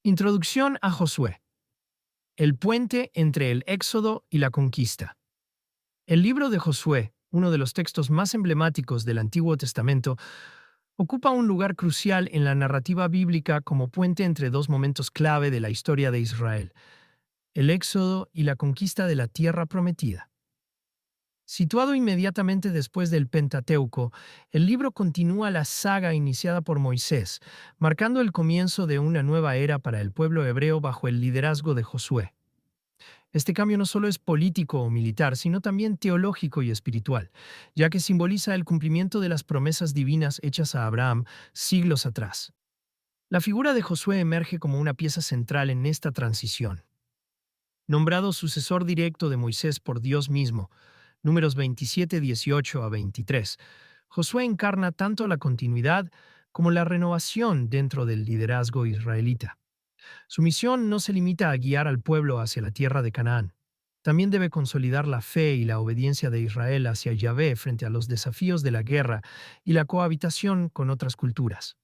Introducción a Josué. El puente entre el Éxodo y la conquista. El libro de Josué, uno de los textos más emblemáticos del Antiguo Testamento, ocupa un lugar crucial en la narrativa bíblica como puente entre dos momentos clave de la historia de Israel, el Éxodo y la conquista de la tierra prometida. Situado inmediatamente después del Pentateuco, el libro continúa la saga iniciada por Moisés, marcando el comienzo de una nueva era para el pueblo hebreo bajo el liderazgo de Josué. Este cambio no solo es político o militar, sino también teológico y espiritual, ya que simboliza el cumplimiento de las promesas divinas hechas a Abraham siglos atrás. La figura de Josué emerge como una pieza central en esta transición. Nombrado sucesor directo de Moisés por Dios mismo, Números 27, 18 a 23, Josué encarna tanto la continuidad como la renovación dentro del liderazgo israelita. Su misión no se limita a guiar al pueblo hacia la tierra de Canaán. También debe consolidar la fe y la obediencia de Israel hacia Yahvé frente a los desafíos de la guerra y la cohabitación con otras culturas.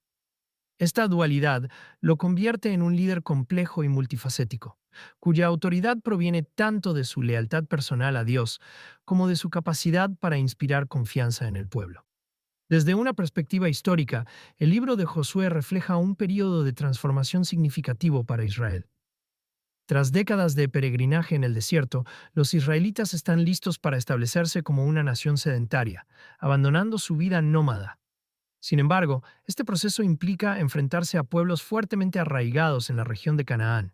Esta dualidad lo convierte en un líder complejo y multifacético, cuya autoridad proviene tanto de su lealtad personal a Dios como de su capacidad para inspirar confianza en el pueblo. Desde una perspectiva histórica, el libro de Josué refleja un período de transformación significativo para Israel. Tras décadas de peregrinaje en el desierto, los israelitas están listos para establecerse como una nación sedentaria, abandonando su vida nómada. Sin embargo, este proceso implica enfrentarse a pueblos fuertemente arraigados en la región de Canaán,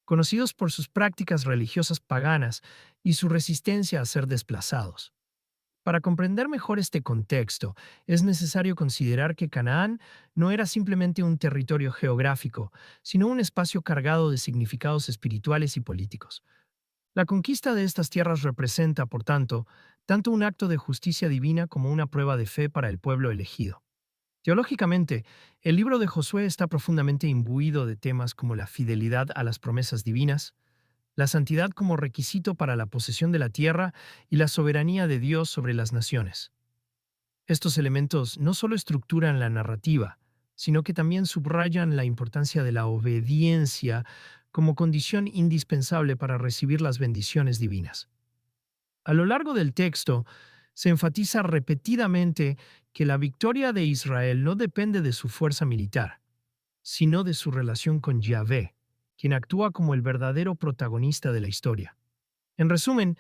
conocidos por sus prácticas religiosas paganas y su resistencia a ser desplazados. Para comprender mejor este contexto, es necesario considerar que Canaán no era simplemente un territorio geográfico, sino un espacio cargado de significados espirituales y políticos. La conquista de estas tierras representa, por tanto un acto de justicia divina como una prueba de fe para el pueblo elegido. Teológicamente, el libro de Josué está profundamente imbuido de temas como la fidelidad a las promesas divinas, la santidad como requisito para la posesión de la tierra y la soberanía de Dios sobre las naciones. Estos elementos no solo estructuran la narrativa, sino que también subrayan la importancia de la obediencia como condición indispensable para recibir las bendiciones divinas. A lo largo del texto, se enfatiza repetidamente que la victoria de Israel no depende de su fuerza militar, sino de su relación con Yahvé, quien actúa como el verdadero protagonista de la historia. En resumen,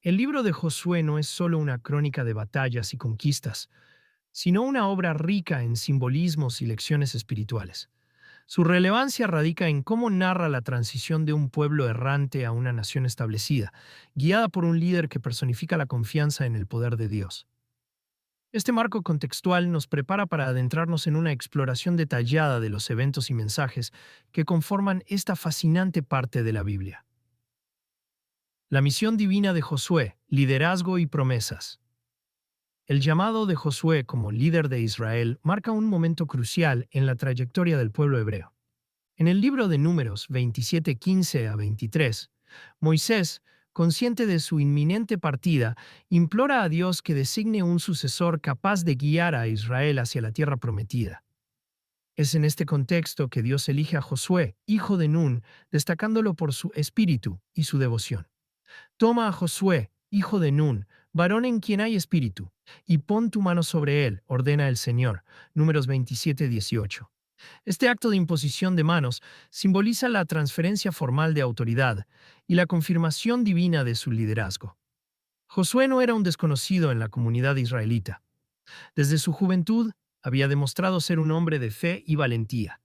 el libro de Josué no es solo una crónica de batallas y conquistas, sino una obra rica en simbolismos y lecciones espirituales. Su relevancia radica en cómo narra la transición de un pueblo errante a una nación establecida, guiada por un líder que personifica la confianza en el poder de Dios. Este marco contextual nos prepara para adentrarnos en una exploración detallada de los eventos y mensajes que conforman esta fascinante parte de la Biblia. La misión divina de Josué, liderazgo y promesas. El llamado de Josué como líder de Israel marca un momento crucial en la trayectoria del pueblo hebreo. En el libro de Números 27:15 a 23, Moisés, consciente de su inminente partida, implora a Dios que designe un sucesor capaz de guiar a Israel hacia la tierra prometida. Es en este contexto que Dios elige a Josué, hijo de Nun, destacándolo por su espíritu y su devoción. Toma a Josué, hijo de Nun, varón en quien hay espíritu, y pon tu mano sobre él, ordena el Señor. Números 27:18. Este acto de imposición de manos simboliza la transferencia formal de autoridad y la confirmación divina de su liderazgo. Josué no era un desconocido en la comunidad israelita. Desde su juventud había demostrado ser un hombre de fe y valentía.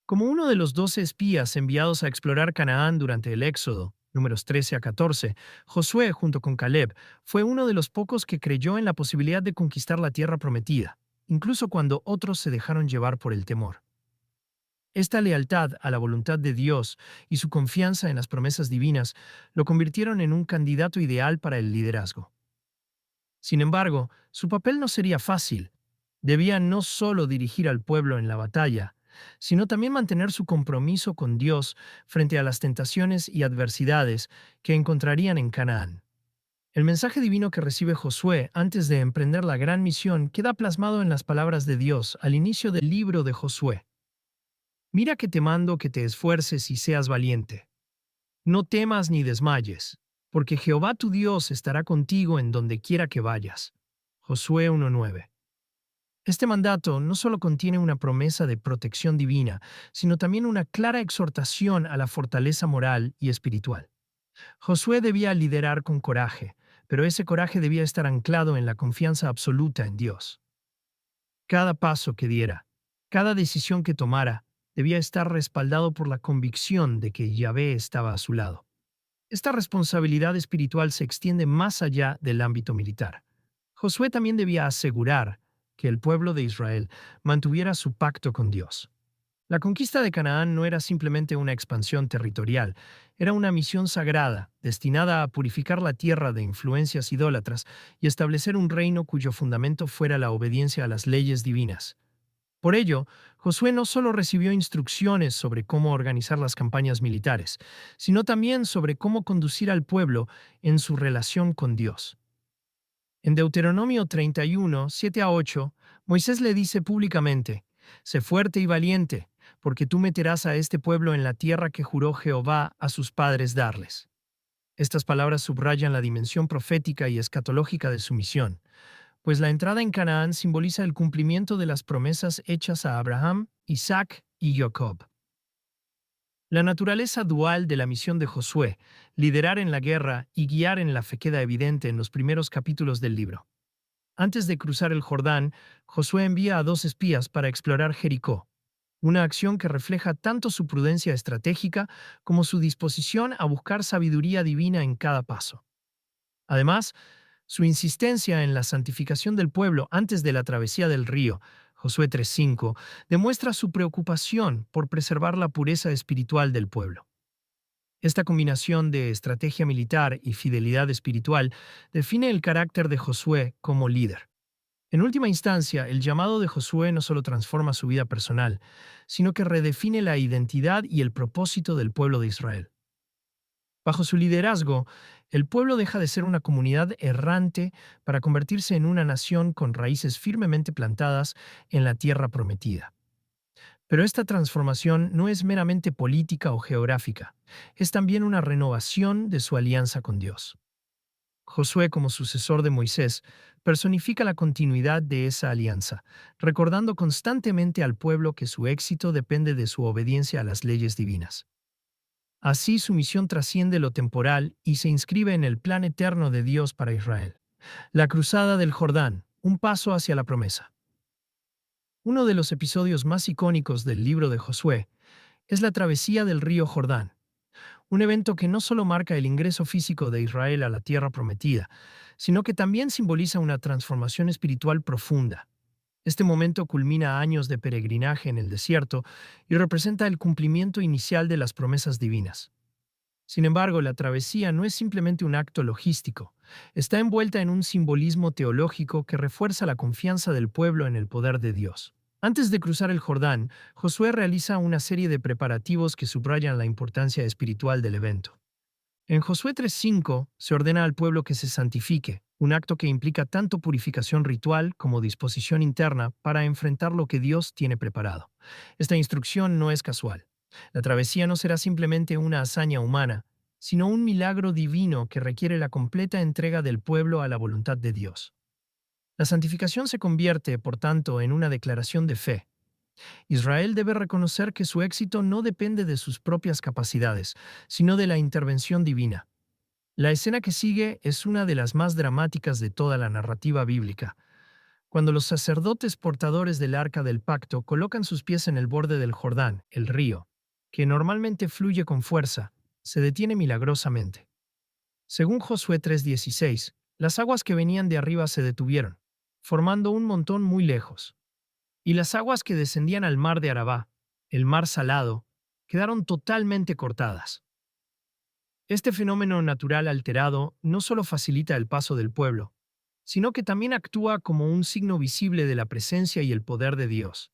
Como uno de los 12 espías enviados a explorar Canaán durante el Éxodo, números 13 a 14, Josué, junto con Caleb, fue uno de los pocos que creyó en la posibilidad de conquistar la tierra prometida, incluso cuando otros se dejaron llevar por el temor. Esta lealtad a la voluntad de Dios y su confianza en las promesas divinas lo convirtieron en un candidato ideal para el liderazgo. Sin embargo, su papel no sería fácil. Debía no solo dirigir al pueblo en la batalla, sino también mantener su compromiso con Dios frente a las tentaciones y adversidades que encontrarían en Canaán. El mensaje divino que recibe Josué antes de emprender la gran misión queda plasmado en las palabras de Dios al inicio del libro de Josué. Mira que te mando que te esfuerces y seas valiente. No temas ni desmayes, porque Jehová tu Dios estará contigo en donde quiera que vayas. Josué 1:9. Este mandato no solo contiene una promesa de protección divina, sino también una clara exhortación a la fortaleza moral y espiritual. Josué debía liderar con coraje, pero ese coraje debía estar anclado en la confianza absoluta en Dios. Cada paso que diera, cada decisión que tomara, debía estar respaldado por la convicción de que Yahvé estaba a su lado. Esta responsabilidad espiritual se extiende más allá del ámbito militar. Josué también debía asegurar que el pueblo de Israel mantuviera su pacto con Dios. La conquista de Canaán no era simplemente una expansión territorial, era una misión sagrada, destinada a purificar la tierra de influencias idólatras y establecer un reino cuyo fundamento fuera la obediencia a las leyes divinas. Por ello, Josué no solo recibió instrucciones sobre cómo organizar las campañas militares, sino también sobre cómo conducir al pueblo en su relación con Dios. En Deuteronomio 31, 7-8, Moisés le dice públicamente: «Sé fuerte y valiente, porque tú meterás a este pueblo en la tierra que juró Jehová a sus padres darles». Estas palabras subrayan la dimensión profética y escatológica de su misión, pues la entrada en Canaán simboliza el cumplimiento de las promesas hechas a Abraham, Isaac y Jacob. La naturaleza dual de la misión de Josué, liderar en la guerra y guiar en la fe, queda evidente en los primeros capítulos del libro. Antes de cruzar el Jordán, Josué envía a 2 espías para explorar Jericó, una acción que refleja tanto su prudencia estratégica como su disposición a buscar sabiduría divina en cada paso. Además, su insistencia en la santificación del pueblo antes de la travesía del río, Josué 3:5, demuestra su preocupación por preservar la pureza espiritual del pueblo. Esta combinación de estrategia militar y fidelidad espiritual define el carácter de Josué como líder. En última instancia, el llamado de Josué no solo transforma su vida personal, sino que redefine la identidad y el propósito del pueblo de Israel. Bajo su liderazgo, el pueblo deja de ser una comunidad errante para convertirse en una nación con raíces firmemente plantadas en la tierra prometida. Pero esta transformación no es meramente política o geográfica, es también una renovación de su alianza con Dios. Josué, como sucesor de Moisés, personifica la continuidad de esa alianza, recordando constantemente al pueblo que su éxito depende de su obediencia a las leyes divinas. Así su misión trasciende lo temporal y se inscribe en el plan eterno de Dios para Israel. La cruzada del Jordán, un paso hacia la promesa. Uno de los episodios más icónicos del libro de Josué es la travesía del río Jordán, un evento que no solo marca el ingreso físico de Israel a la tierra prometida, sino que también simboliza una transformación espiritual profunda. Este momento culmina años de peregrinaje en el desierto y representa el cumplimiento inicial de las promesas divinas. Sin embargo, la travesía no es simplemente un acto logístico, está envuelta en un simbolismo teológico que refuerza la confianza del pueblo en el poder de Dios. Antes de cruzar el Jordán, Josué realiza una serie de preparativos que subrayan la importancia espiritual del evento. En Josué 3:5 se ordena al pueblo que se santifique, un acto que implica tanto purificación ritual como disposición interna para enfrentar lo que Dios tiene preparado. Esta instrucción no es casual. La travesía no será simplemente una hazaña humana, sino un milagro divino que requiere la completa entrega del pueblo a la voluntad de Dios. La santificación se convierte, por tanto, en una declaración de fe. Israel debe reconocer que su éxito no depende de sus propias capacidades, sino de la intervención divina. La escena que sigue es una de las más dramáticas de toda la narrativa bíblica. Cuando los sacerdotes portadores del arca del pacto colocan sus pies en el borde del Jordán, el río, que normalmente fluye con fuerza, se detiene milagrosamente. Según Josué 3:16, las aguas que venían de arriba se detuvieron, formando un montón muy lejos. Y las aguas que descendían al mar de Arabá, el mar salado, quedaron totalmente cortadas. Este fenómeno natural alterado no solo facilita el paso del pueblo, sino que también actúa como un signo visible de la presencia y el poder de Dios.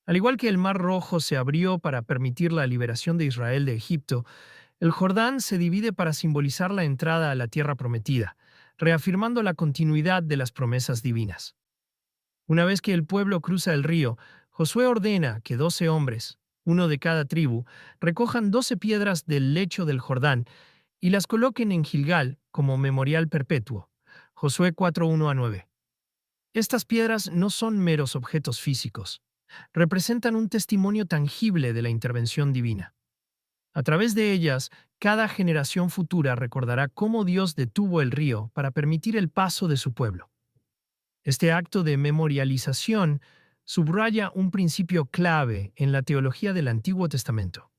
Al igual que el Mar Rojo se abrió para permitir la liberación de Israel de Egipto, el Jordán se divide para simbolizar la entrada a la tierra prometida, reafirmando la continuidad de las promesas divinas. Una vez que el pueblo cruza el río, Josué ordena que 12 hombres, uno de cada tribu, recojan 12 piedras del lecho del Jordán y las coloquen en Gilgal como memorial perpetuo. Josué 4:1-9. Estas piedras no son meros objetos físicos. Representan un testimonio tangible de la intervención divina. A través de ellas, cada generación futura recordará cómo Dios detuvo el río para permitir el paso de su pueblo. Este acto de memorialización subraya un principio clave en la teología del Antiguo Testamento: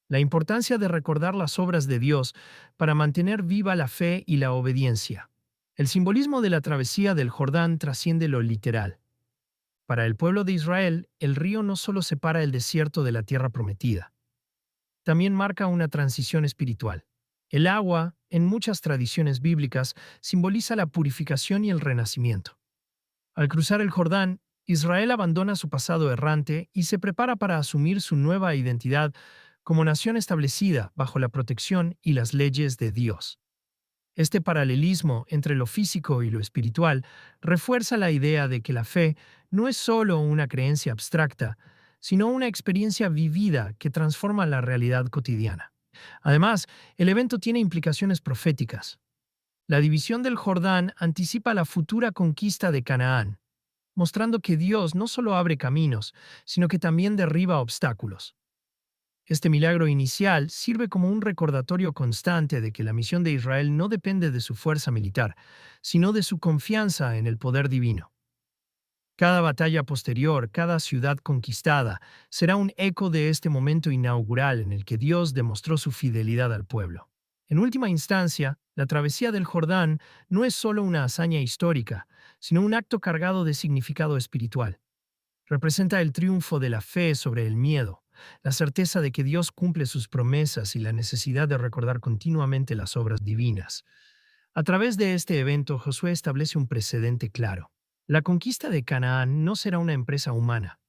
la importancia de recordar las obras de Dios para mantener viva la fe y la obediencia. El simbolismo de la travesía del Jordán trasciende lo literal. Para el pueblo de Israel, el río no solo separa el desierto de la tierra prometida, también marca una transición espiritual. El agua, en muchas tradiciones bíblicas, simboliza la purificación y el renacimiento. Al cruzar el Jordán, Israel abandona su pasado errante y se prepara para asumir su nueva identidad como nación establecida bajo la protección y las leyes de Dios. Este paralelismo entre lo físico y lo espiritual refuerza la idea de que la fe no es solo una creencia abstracta, sino una experiencia vivida que transforma la realidad cotidiana. Además, el evento tiene implicaciones proféticas. La división del Jordán anticipa la futura conquista de Canaán, mostrando que Dios no solo abre caminos, sino que también derriba obstáculos. Este milagro inicial sirve como un recordatorio constante de que la misión de Israel no depende de su fuerza militar, sino de su confianza en el poder divino. Cada batalla posterior, cada ciudad conquistada, será un eco de este momento inaugural en el que Dios demostró su fidelidad al pueblo. En última instancia, la travesía del Jordán no es solo una hazaña histórica, sino un acto cargado de significado espiritual. Representa el triunfo de la fe sobre el miedo, la certeza de que Dios cumple sus promesas y la necesidad de recordar continuamente las obras divinas. A través de este evento, Josué establece un precedente claro. La conquista de Canaán no será una empresa humana,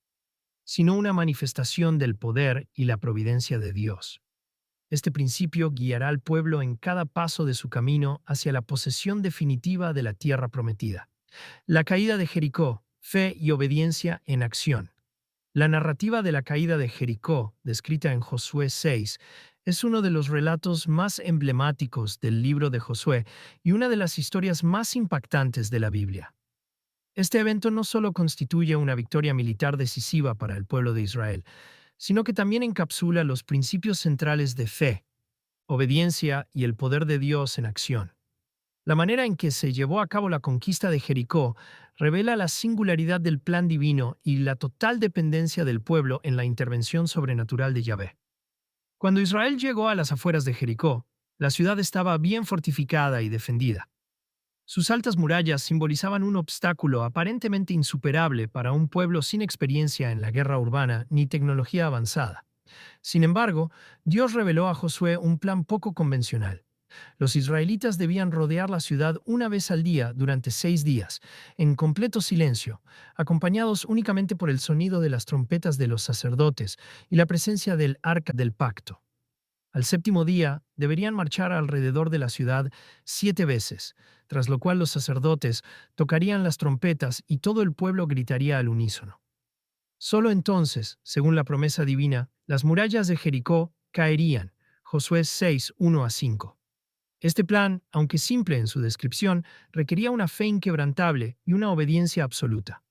sino una manifestación del poder y la providencia de Dios. Este principio guiará al pueblo en cada paso de su camino hacia la posesión definitiva de la tierra prometida. La caída de Jericó, fe y obediencia en acción. La narrativa de la caída de Jericó, descrita en Josué 6, es uno de los relatos más emblemáticos del libro de Josué y una de las historias más impactantes de la Biblia. Este evento no solo constituye una victoria militar decisiva para el pueblo de Israel, sino que también encapsula los principios centrales de fe, obediencia y el poder de Dios en acción. La manera en que se llevó a cabo la conquista de Jericó revela la singularidad del plan divino y la total dependencia del pueblo en la intervención sobrenatural de Yahvé. Cuando Israel llegó a las afueras de Jericó, la ciudad estaba bien fortificada y defendida. Sus altas murallas simbolizaban un obstáculo aparentemente insuperable para un pueblo sin experiencia en la guerra urbana ni tecnología avanzada. Sin embargo, Dios reveló a Josué un plan poco convencional. Los israelitas debían rodear la ciudad una vez al día durante 6 días, en completo silencio, acompañados únicamente por el sonido de las trompetas de los sacerdotes y la presencia del arca del pacto. Al séptimo día deberían marchar alrededor de la ciudad 7 veces, tras lo cual los sacerdotes tocarían las trompetas y todo el pueblo gritaría al unísono. Solo entonces, según la promesa divina, las murallas de Jericó caerían. Josué 6, 1-5. Este plan, aunque simple en su descripción, requería una fe inquebrantable y una obediencia absoluta.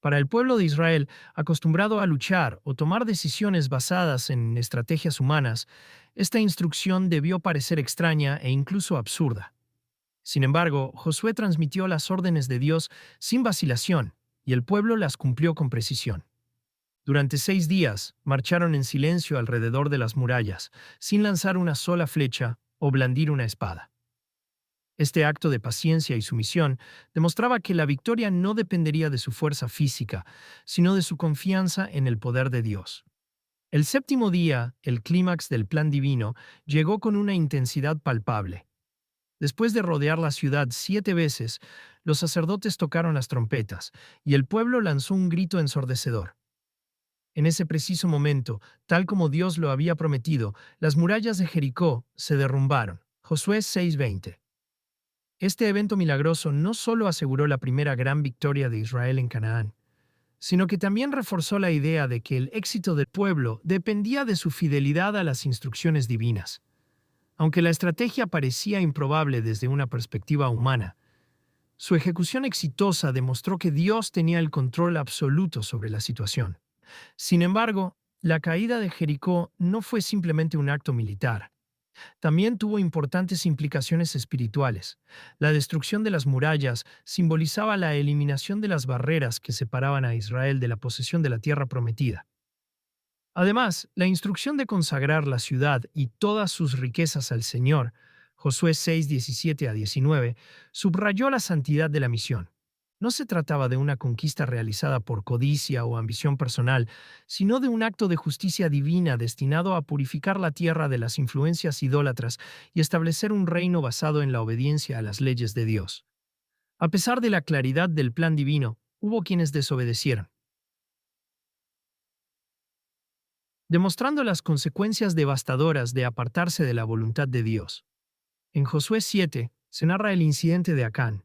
Para el pueblo de Israel, acostumbrado a luchar o tomar decisiones basadas en estrategias humanas, esta instrucción debió parecer extraña e incluso absurda. Sin embargo, Josué transmitió las órdenes de Dios sin vacilación, y el pueblo las cumplió con precisión. Durante 6 días, marcharon en silencio alrededor de las murallas, sin lanzar una sola flecha o blandir una espada. Este acto de paciencia y sumisión demostraba que la victoria no dependería de su fuerza física, sino de su confianza en el poder de Dios. El séptimo día, el clímax del plan divino, llegó con una intensidad palpable. Después de rodear la ciudad 7 veces, los sacerdotes tocaron las trompetas, y el pueblo lanzó un grito ensordecedor. En ese preciso momento, tal como Dios lo había prometido, las murallas de Jericó se derrumbaron. Josué 6:20. Este evento milagroso no solo aseguró la primera gran victoria de Israel en Canaán, sino que también reforzó la idea de que el éxito del pueblo dependía de su fidelidad a las instrucciones divinas. Aunque la estrategia parecía improbable desde una perspectiva humana, su ejecución exitosa demostró que Dios tenía el control absoluto sobre la situación. Sin embargo, la caída de Jericó no fue simplemente un acto militar. También tuvo importantes implicaciones espirituales. La destrucción de las murallas simbolizaba la eliminación de las barreras que separaban a Israel de la posesión de la tierra prometida. Además, la instrucción de consagrar la ciudad y todas sus riquezas al Señor, Josué 6:17-19, subrayó la santidad de la misión. No se trataba de una conquista realizada por codicia o ambición personal, sino de un acto de justicia divina destinado a purificar la tierra de las influencias idólatras y establecer un reino basado en la obediencia a las leyes de Dios. A pesar de la claridad del plan divino, hubo quienes desobedecieron, demostrando las consecuencias devastadoras de apartarse de la voluntad de Dios. En Josué 7 se narra el incidente de Acán,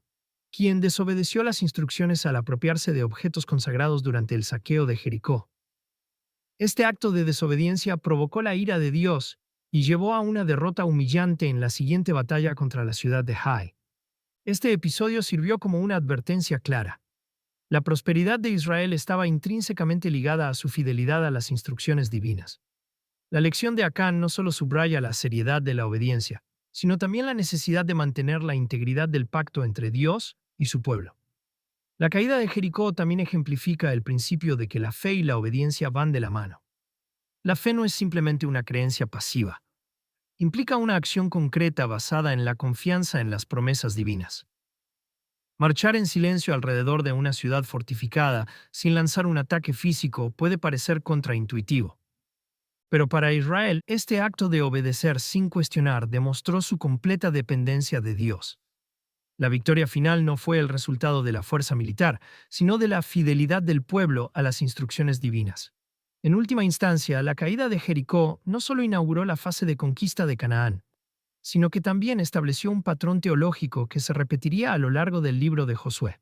quien desobedeció las instrucciones al apropiarse de objetos consagrados durante el saqueo de Jericó. Este acto de desobediencia provocó la ira de Dios y llevó a una derrota humillante en la siguiente batalla contra la ciudad de Hai. Este episodio sirvió como una advertencia clara. La prosperidad de Israel estaba intrínsecamente ligada a su fidelidad a las instrucciones divinas. La lección de Acán no solo subraya la seriedad de la obediencia, sino también la necesidad de mantener la integridad del pacto entre Dios y su pueblo. La caída de Jericó también ejemplifica el principio de que la fe y la obediencia van de la mano. La fe no es simplemente una creencia pasiva. Implica una acción concreta basada en la confianza en las promesas divinas. Marchar en silencio alrededor de una ciudad fortificada sin lanzar un ataque físico puede parecer contraintuitivo. Pero para Israel, este acto de obedecer sin cuestionar demostró su completa dependencia de Dios. La victoria final no fue el resultado de la fuerza militar, sino de la fidelidad del pueblo a las instrucciones divinas. En última instancia, la caída de Jericó no solo inauguró la fase de conquista de Canaán, sino que también estableció un patrón teológico que se repetiría a lo largo del libro de Josué.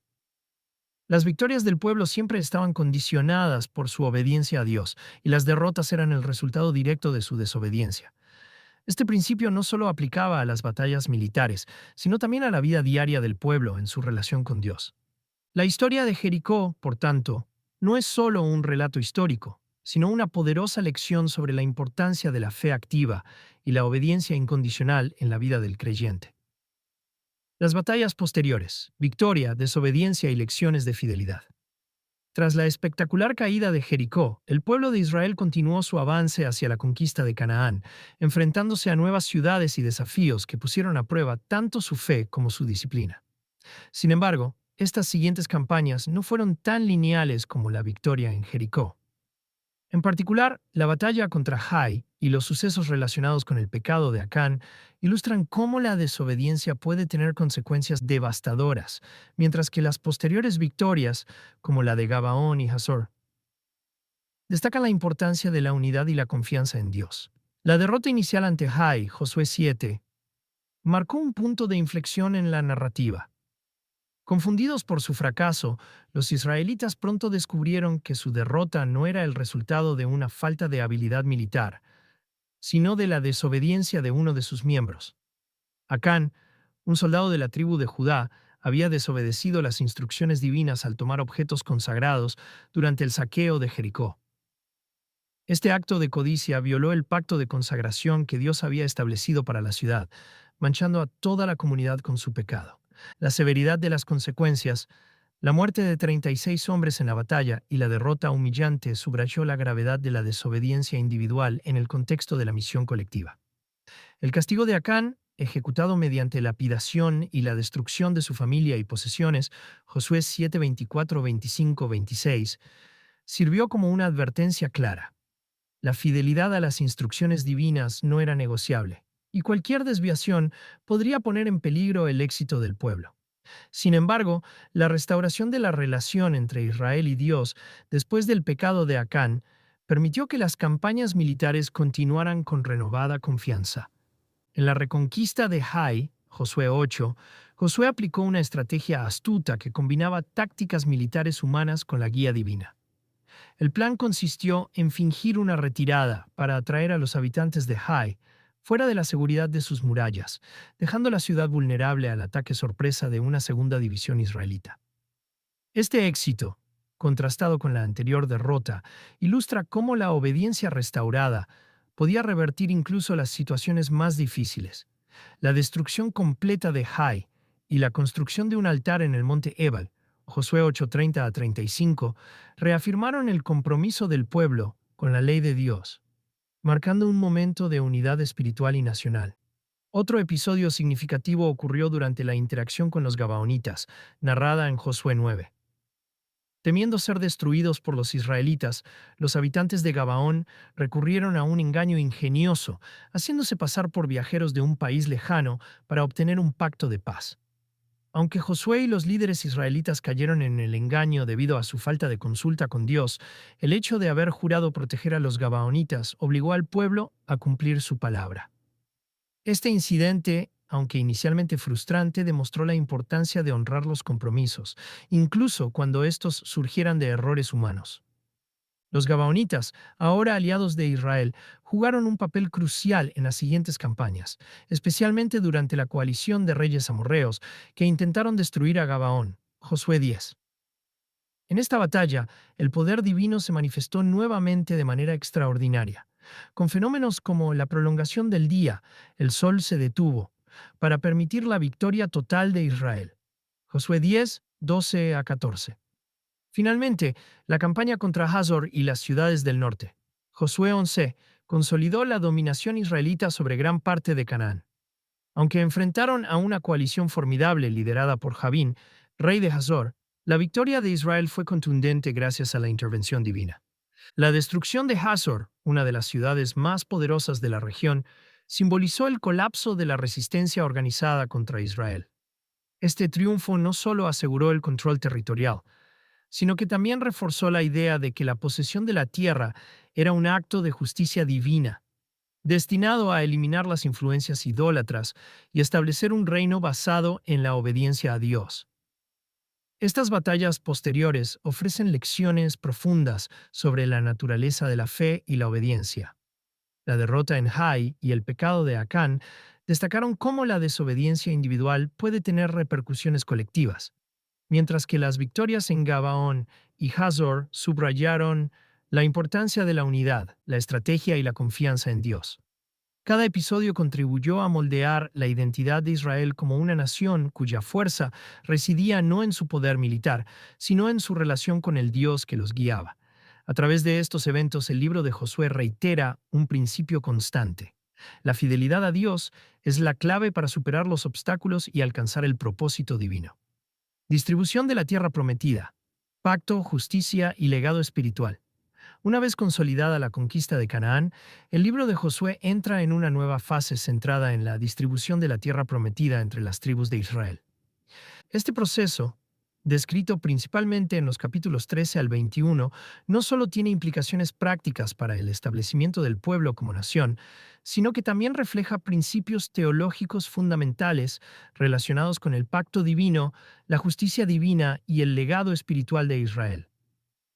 Las victorias del pueblo siempre estaban condicionadas por su obediencia a Dios, y las derrotas eran el resultado directo de su desobediencia. Este principio no solo aplicaba a las batallas militares, sino también a la vida diaria del pueblo en su relación con Dios. La historia de Jericó, por tanto, no es solo un relato histórico, sino una poderosa lección sobre la importancia de la fe activa y la obediencia incondicional en la vida del creyente. Las batallas posteriores, victoria, desobediencia y lecciones de fidelidad. Tras la espectacular caída de Jericó, el pueblo de Israel continuó su avance hacia la conquista de Canaán, enfrentándose a nuevas ciudades y desafíos que pusieron a prueba tanto su fe como su disciplina. Sin embargo, estas siguientes campañas no fueron tan lineales como la victoria en Jericó. En particular, la batalla contra Hai y los sucesos relacionados con el pecado de Acán ilustran cómo la desobediencia puede tener consecuencias devastadoras, mientras que las posteriores victorias, como la de Gabaón y Hazor, destacan la importancia de la unidad y la confianza en Dios. La derrota inicial ante Hai, Josué 7, marcó un punto de inflexión en la narrativa. Confundidos por su fracaso, los israelitas pronto descubrieron que su derrota no era el resultado de una falta de habilidad militar, sino de la desobediencia de uno de sus miembros. Acán, un soldado de la tribu de Judá, había desobedecido las instrucciones divinas al tomar objetos consagrados durante el saqueo de Jericó. Este acto de codicia violó el pacto de consagración que Dios había establecido para la ciudad, manchando a toda la comunidad con su pecado. La severidad de las consecuencias, la muerte de 36 hombres en la batalla y la derrota humillante subrayó la gravedad de la desobediencia individual en el contexto de la misión colectiva. El castigo de Acán, ejecutado mediante lapidación y la destrucción de su familia y posesiones, Josué 7, 24, 25, 26, sirvió como una advertencia clara. La fidelidad a las instrucciones divinas no era negociable, y cualquier desviación podría poner en peligro el éxito del pueblo. Sin embargo, la restauración de la relación entre Israel y Dios después del pecado de Acán permitió que las campañas militares continuaran con renovada confianza. En la reconquista de Hai, Josué 8, Josué aplicó una estrategia astuta que combinaba tácticas militares humanas con la guía divina. El plan consistió en fingir una retirada para atraer a los habitantes de Hai fuera de la seguridad de sus murallas, dejando la ciudad vulnerable al ataque sorpresa de una segunda división israelita. Este éxito, contrastado con la anterior derrota, ilustra cómo la obediencia restaurada podía revertir incluso las situaciones más difíciles. La destrucción completa de Hai y la construcción de un altar en el monte Ebal, Josué 8:30 a 35, reafirmaron el compromiso del pueblo con la ley de Dios, marcando un momento de unidad espiritual y nacional. Otro episodio significativo ocurrió durante la interacción con los Gabaonitas, narrada en Josué 9. Temiendo ser destruidos por los israelitas, los habitantes de Gabaón recurrieron a un engaño ingenioso, haciéndose pasar por viajeros de un país lejano para obtener un pacto de paz. Aunque Josué y los líderes israelitas cayeron en el engaño debido a su falta de consulta con Dios, el hecho de haber jurado proteger a los Gabaonitas obligó al pueblo a cumplir su palabra. Este incidente, aunque inicialmente frustrante, demostró la importancia de honrar los compromisos, incluso cuando estos surgieran de errores humanos. Los Gabaonitas, ahora aliados de Israel, jugaron un papel crucial en las siguientes campañas, especialmente durante la coalición de reyes amorreos que intentaron destruir a Gabaón. Josué 10. En esta batalla, el poder divino se manifestó nuevamente de manera extraordinaria. Con fenómenos como la prolongación del día, el sol se detuvo, para permitir la victoria total de Israel. Josué 10, 12 a 14. Finalmente, la campaña contra Hazor y las ciudades del norte. Josué 11 consolidó la dominación israelita sobre gran parte de Canaán. Aunque enfrentaron a una coalición formidable liderada por Jabín, rey de Hazor, la victoria de Israel fue contundente gracias a la intervención divina. La destrucción de Hazor, una de las ciudades más poderosas de la región, simbolizó el colapso de la resistencia organizada contra Israel. Este triunfo no solo aseguró el control territorial, sino que también reforzó la idea de que la posesión de la tierra era un acto de justicia divina, destinado a eliminar las influencias idólatras y establecer un reino basado en la obediencia a Dios. Estas batallas posteriores ofrecen lecciones profundas sobre la naturaleza de la fe y la obediencia. La derrota en Hai y el pecado de Acán destacaron cómo la desobediencia individual puede tener repercusiones colectivas, mientras que las victorias en Gabaón y Hazor subrayaron la importancia de la unidad, la estrategia y la confianza en Dios. Cada episodio contribuyó a moldear la identidad de Israel como una nación cuya fuerza residía no en su poder militar, sino en su relación con el Dios que los guiaba. A través de estos eventos, el libro de Josué reitera un principio constante. La fidelidad a Dios es la clave para superar los obstáculos y alcanzar el propósito divino. Distribución de la tierra prometida. Pacto, justicia y legado espiritual. Una vez consolidada la conquista de Canaán, el libro de Josué entra en una nueva fase centrada en la distribución de la tierra prometida entre las tribus de Israel. Este proceso, descrito principalmente en los capítulos 13 al 21, no solo tiene implicaciones prácticas para el establecimiento del pueblo como nación, sino que también refleja principios teológicos fundamentales relacionados con el pacto divino, la justicia divina y el legado espiritual de Israel.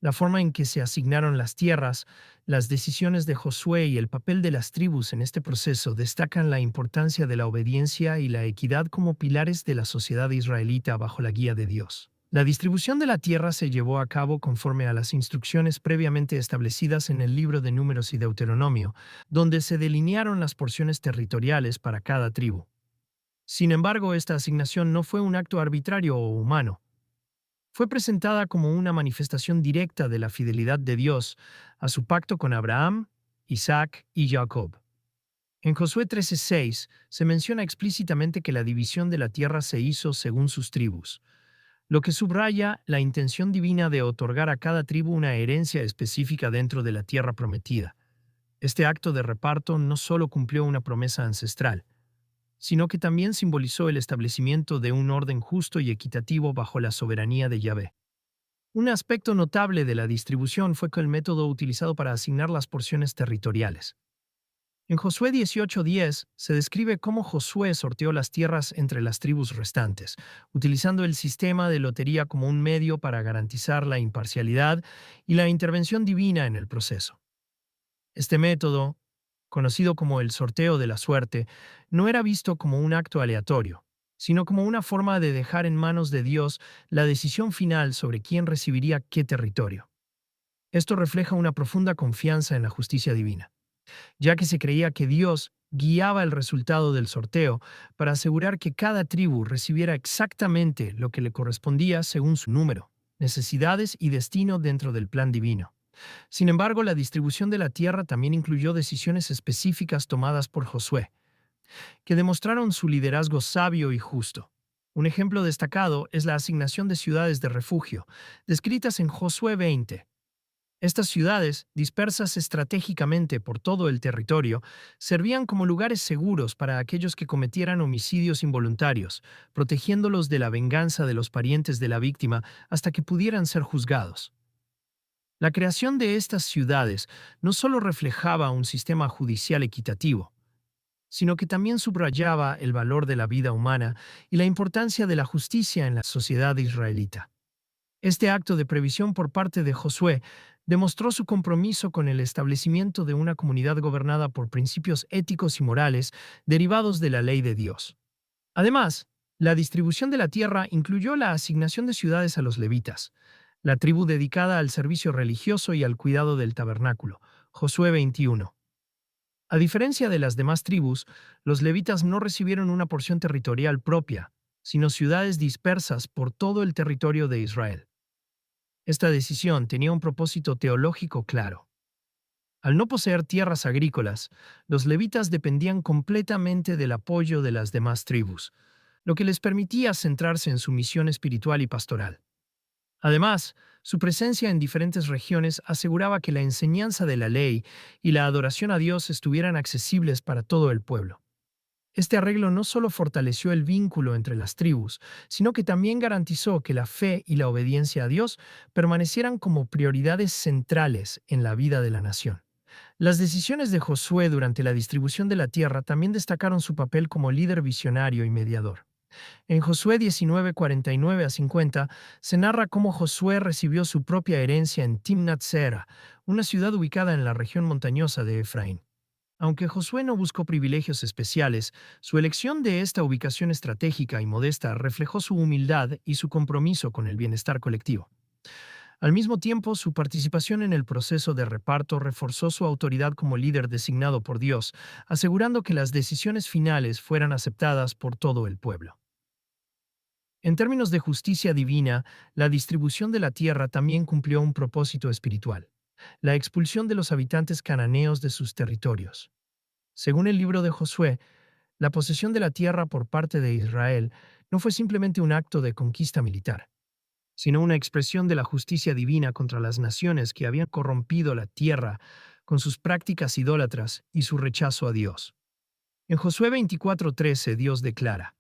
La forma en que se asignaron las tierras, las decisiones de Josué y el papel de las tribus en este proceso destacan la importancia de la obediencia y la equidad como pilares de la sociedad israelita bajo la guía de Dios. La distribución de la tierra se llevó a cabo conforme a las instrucciones previamente establecidas en el libro de Números y Deuteronomio, donde se delinearon las porciones territoriales para cada tribu. Sin embargo, esta asignación no fue un acto arbitrario o humano. Fue presentada como una manifestación directa de la fidelidad de Dios a su pacto con Abraham, Isaac y Jacob. En Josué 13:6 se menciona explícitamente que la división de la tierra se hizo según sus tribus, lo que subraya la intención divina de otorgar a cada tribu una herencia específica dentro de la tierra prometida. Este acto de reparto no solo cumplió una promesa ancestral, sino que también simbolizó el establecimiento de un orden justo y equitativo bajo la soberanía de Yahvé. Un aspecto notable de la distribución fue que el método utilizado para asignar las porciones territoriales. En Josué 18:10 se describe cómo Josué sorteó las tierras entre las tribus restantes, utilizando el sistema de lotería como un medio para garantizar la imparcialidad y la intervención divina en el proceso. Este método, conocido como el sorteo de la suerte, no era visto como un acto aleatorio, sino como una forma de dejar en manos de Dios la decisión final sobre quién recibiría qué territorio. Esto refleja una profunda confianza en la justicia divina, ya que se creía que Dios guiaba el resultado del sorteo para asegurar que cada tribu recibiera exactamente lo que le correspondía según su número, necesidades y destino dentro del plan divino. Sin embargo, la distribución de la tierra también incluyó decisiones específicas tomadas por Josué, que demostraron su liderazgo sabio y justo. Un ejemplo destacado es la asignación de ciudades de refugio, descritas en Josué 20. Estas ciudades, dispersas estratégicamente por todo el territorio, servían como lugares seguros para aquellos que cometieran homicidios involuntarios, protegiéndolos de la venganza de los parientes de la víctima hasta que pudieran ser juzgados. La creación de estas ciudades no solo reflejaba un sistema judicial equitativo, sino que también subrayaba el valor de la vida humana y la importancia de la justicia en la sociedad israelita. Este acto de previsión por parte de Josué demostró su compromiso con el establecimiento de una comunidad gobernada por principios éticos y morales derivados de la ley de Dios. Además, la distribución de la tierra incluyó la asignación de ciudades a los levitas, la tribu dedicada al servicio religioso y al cuidado del tabernáculo. Josué 21. A diferencia de las demás tribus, los levitas no recibieron una porción territorial propia, sino ciudades dispersas por todo el territorio de Israel. Esta decisión tenía un propósito teológico claro. Al no poseer tierras agrícolas, los levitas dependían completamente del apoyo de las demás tribus, lo que les permitía centrarse en su misión espiritual y pastoral. Además, su presencia en diferentes regiones aseguraba que la enseñanza de la ley y la adoración a Dios estuvieran accesibles para todo el pueblo. Este arreglo no solo fortaleció el vínculo entre las tribus, sino que también garantizó que la fe y la obediencia a Dios permanecieran como prioridades centrales en la vida de la nación. Las decisiones de Josué durante la distribución de la tierra también destacaron su papel como líder visionario y mediador. En Josué 19:49-50 se narra cómo Josué recibió su propia herencia en Timnat Sera, una ciudad ubicada en la región montañosa de Efraín. Aunque Josué no buscó privilegios especiales, su elección de esta ubicación estratégica y modesta reflejó su humildad y su compromiso con el bienestar colectivo. Al mismo tiempo, su participación en el proceso de reparto reforzó su autoridad como líder designado por Dios, asegurando que las decisiones finales fueran aceptadas por todo el pueblo. En términos de justicia divina, la distribución de la tierra también cumplió un propósito espiritual: la expulsión de los habitantes cananeos de sus territorios. Según el libro de Josué, la posesión de la tierra por parte de Israel no fue simplemente un acto de conquista militar, sino una expresión de la justicia divina contra las naciones que habían corrompido la tierra con sus prácticas idólatras y su rechazo a Dios. En Josué 24:13 Dios declara: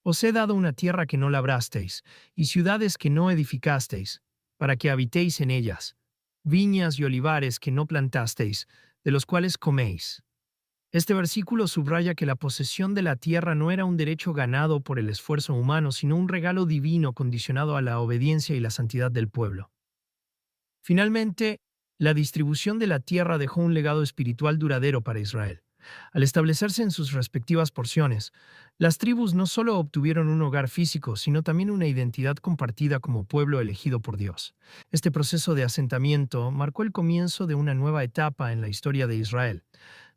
Os he dado una tierra que no labrasteis, y ciudades que no edificasteis, para que habitéis en ellas, viñas y olivares que no plantasteis, de los cuales coméis. Este versículo subraya que la posesión de la tierra no era un derecho ganado por el esfuerzo humano, sino un regalo divino condicionado a la obediencia y la santidad del pueblo. Finalmente, la distribución de la tierra dejó un legado espiritual duradero para Israel. Al establecerse en sus respectivas porciones, las tribus no solo obtuvieron un hogar físico, sino también una identidad compartida como pueblo elegido por Dios. Este proceso de asentamiento marcó el comienzo de una nueva etapa en la historia de Israel,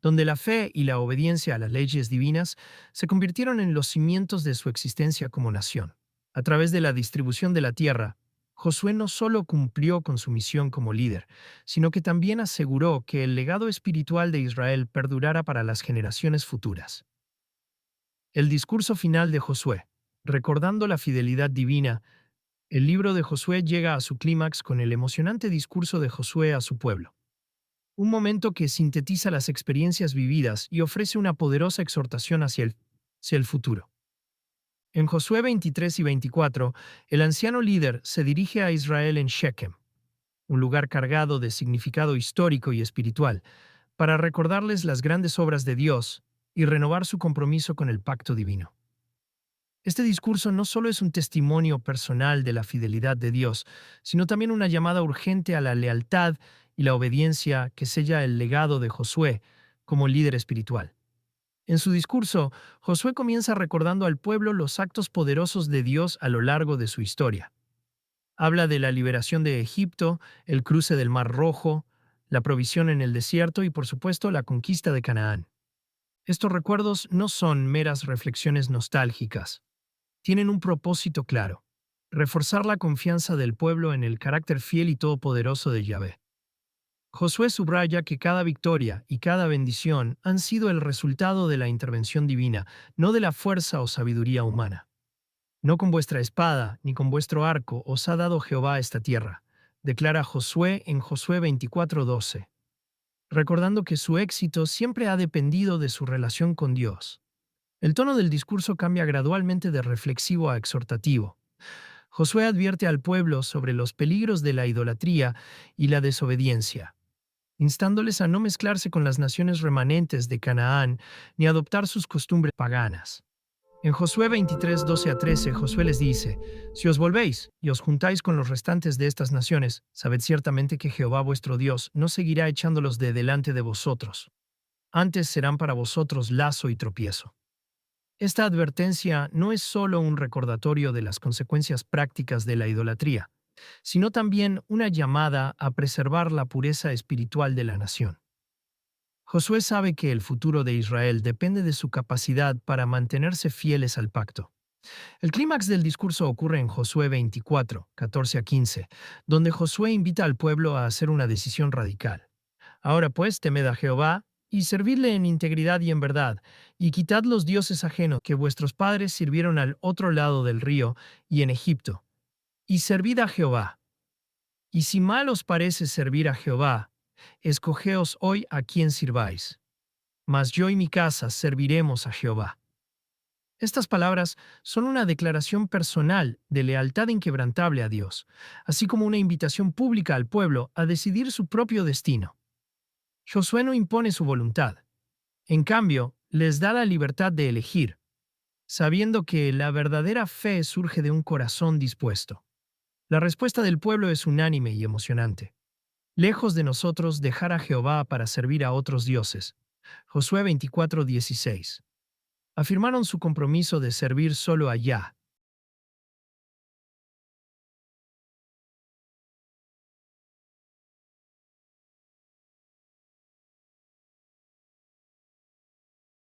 donde la fe y la obediencia a las leyes divinas se convirtieron en los cimientos de su existencia como nación. A través de la distribución de la tierra, Josué no solo cumplió con su misión como líder, sino que también aseguró que el legado espiritual de Israel perdurara para las generaciones futuras. El discurso final de Josué. Recordando la fidelidad divina, el libro de Josué llega a su clímax con el emocionante discurso de Josué a su pueblo. Un momento que sintetiza las experiencias vividas y ofrece una poderosa exhortación hacia el futuro. En Josué 23 y 24, el anciano líder se dirige a Israel en Shechem, un lugar cargado de significado histórico y espiritual, para recordarles las grandes obras de Dios y renovar su compromiso con el pacto divino. Este discurso no solo es un testimonio personal de la fidelidad de Dios, sino también una llamada urgente a la lealtad y la obediencia que sella el legado de Josué como líder espiritual. En su discurso, Josué comienza recordando al pueblo los actos poderosos de Dios a lo largo de su historia. Habla de la liberación de Egipto, el cruce del Mar Rojo, la provisión en el desierto y, por supuesto, la conquista de Canaán. Estos recuerdos no son meras reflexiones nostálgicas. Tienen un propósito claro: reforzar la confianza del pueblo en el carácter fiel y todopoderoso de Yahvé. Josué subraya que cada victoria y cada bendición han sido el resultado de la intervención divina, no de la fuerza o sabiduría humana. No con vuestra espada ni con vuestro arco os ha dado Jehová esta tierra, declara Josué en Josué 24:12, recordando que su éxito siempre ha dependido de su relación con Dios. El tono del discurso cambia gradualmente de reflexivo a exhortativo. Josué advierte al pueblo sobre los peligros de la idolatría y la desobediencia, instándoles a no mezclarse con las naciones remanentes de Canaán ni adoptar sus costumbres paganas. En Josué 23:12-13, Josué les dice: Si os volvéis y os juntáis con los restantes de estas naciones, sabed ciertamente que Jehová vuestro Dios no seguirá echándolos de delante de vosotros. Antes serán para vosotros lazo y tropiezo. Esta advertencia no es solo un recordatorio de las consecuencias prácticas de la idolatría, sino también una llamada a preservar la pureza espiritual de la nación. Josué sabe que el futuro de Israel depende de su capacidad para mantenerse fieles al pacto. El clímax del discurso ocurre en Josué 24:14-15, donde Josué invita al pueblo a hacer una decisión radical. Ahora pues, temed a Jehová y servidle en integridad y en verdad, y quitad los dioses ajenos que vuestros padres sirvieron al otro lado del río y en Egipto, y servid a Jehová. Y si mal os parece servir a Jehová, escogeos hoy a quién sirváis. Mas yo y mi casa serviremos a Jehová. Estas palabras son una declaración personal de lealtad inquebrantable a Dios, así como una invitación pública al pueblo a decidir su propio destino. Josué no impone su voluntad. En cambio, les da la libertad de elegir, sabiendo que la verdadera fe surge de un corazón dispuesto. La respuesta del pueblo es unánime y emocionante. Lejos de nosotros dejar a Jehová para servir a otros dioses. Josué 24:16. Afirmaron su compromiso de servir solo a Yah,